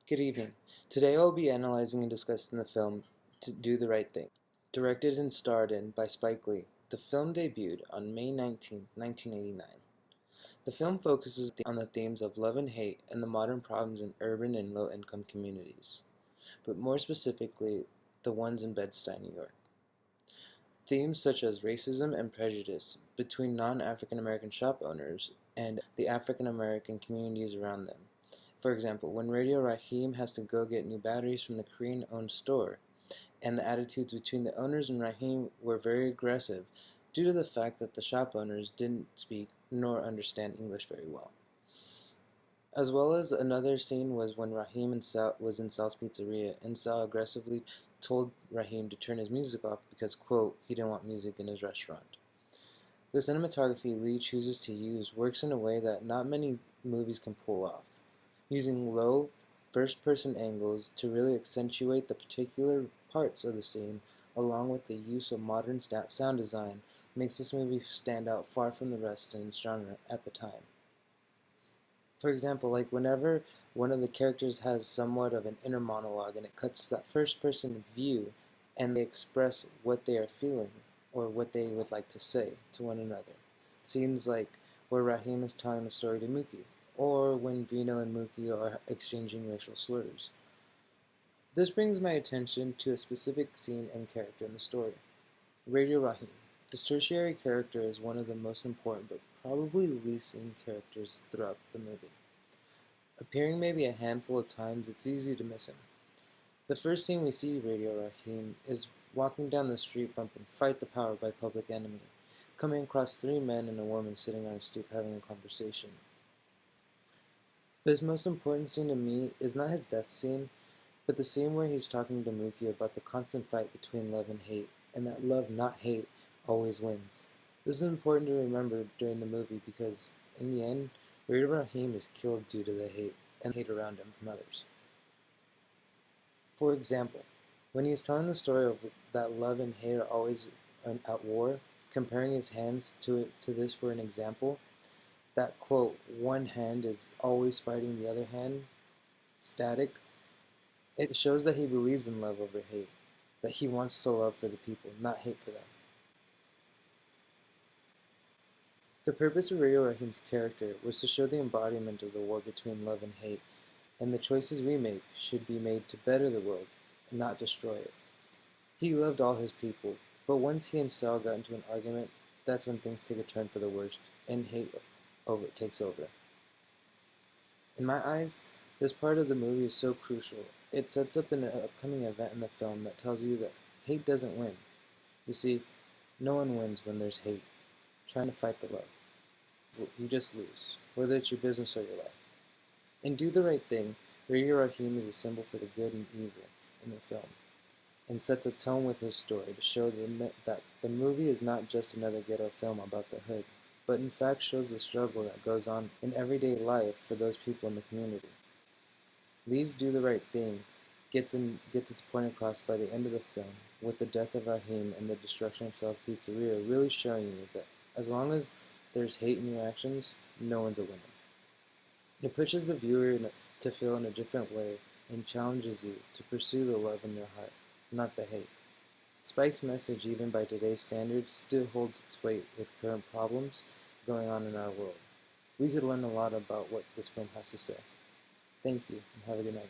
Good evening. Today I'll be analyzing and discussing the film To Do the Right Thing. Directed and starred in by Spike Lee, the film debuted on May 19, 1989. The film focuses on the themes of love and hate and the modern problems in urban and low-income communities, but more specifically, the ones in Bed-Stuy, New York. Themes such as racism and prejudice between non-African American shop owners and the African American communities around them. For example, when Radio Raheem has to go get new batteries from the Korean-owned store, and the attitudes between the owners and Raheem were very aggressive due to the fact that the shop owners didn't speak nor understand English very well. As well as another scene was when Raheem was in Sal's pizzeria, and Sal aggressively told Raheem to turn his music off because, quote, he didn't want music in his restaurant. The cinematography Lee chooses to use works in a way that not many movies can pull off, using low first-person angles to really accentuate the particular parts of the scene, along with the use of modern sound design, makes this movie stand out far from the rest in its genre at the time. For example, like whenever one of the characters has somewhat of an inner monologue and it cuts to that first-person view and they express what they are feeling or what they would like to say to one another. Scenes like where Raheem is telling the story to Mookie, or when Vino and Mookie are exchanging racial slurs. This brings my attention to a specific scene and character in the story. Radio Raheem. This tertiary character is one of the most important but probably least seen characters throughout the movie. Appearing maybe a handful of times, it's easy to miss him. The first scene we see Radio Raheem is walking down the street bumping Fight the Power by Public Enemy, coming across three men and a woman sitting on a stoop having a conversation. But his most important scene to me is not his death scene, but the scene where he's talking to Mookie about the constant fight between love and hate, and that love, not hate, always wins. This is important to remember during the movie because, in the end, Radio Raheem is killed due to the hate and hate around him from others. For example, when he is telling the story of that love and hate are always at war, comparing his hands to this for an example, that quote, one hand is always fighting the other hand, static, it shows that he believes in love over hate, but he wants to love for the people, not hate for them. The purpose of Radio Raheem's character was to show the embodiment of the war between love and hate, and the choices we make should be made to better the world and not destroy it. He loved all his people, but once he and Sal got into an argument, that's when things take a turn for the worst, and hate takes over. In my eyes, this part of the movie is so crucial. It sets up an upcoming event in the film that tells you that hate doesn't win. You see, no one wins when there's hate. Trying to fight the love. You just lose, whether it's your business or your life. In Do the Right Thing, Radio Raheem is a symbol for the good and evil in the film, and sets a tone with his story to show that the movie is not just another ghetto film about the hood, but in fact shows the struggle that goes on in everyday life for those people in the community. Lee's Do the Right Thing gets its point across by the end of the film, with the death of Raheem and the destruction of Sal's pizzeria really showing you that as long as there's hate in your actions, no one's a winner. It pushes the viewer to feel in a different way and challenges you to pursue the love in your heart, not the hate. Spike's message, even by today's standards, still holds its weight with current problems going on in our world. We could learn a lot about what this film has to say. Thank you, and have a good night.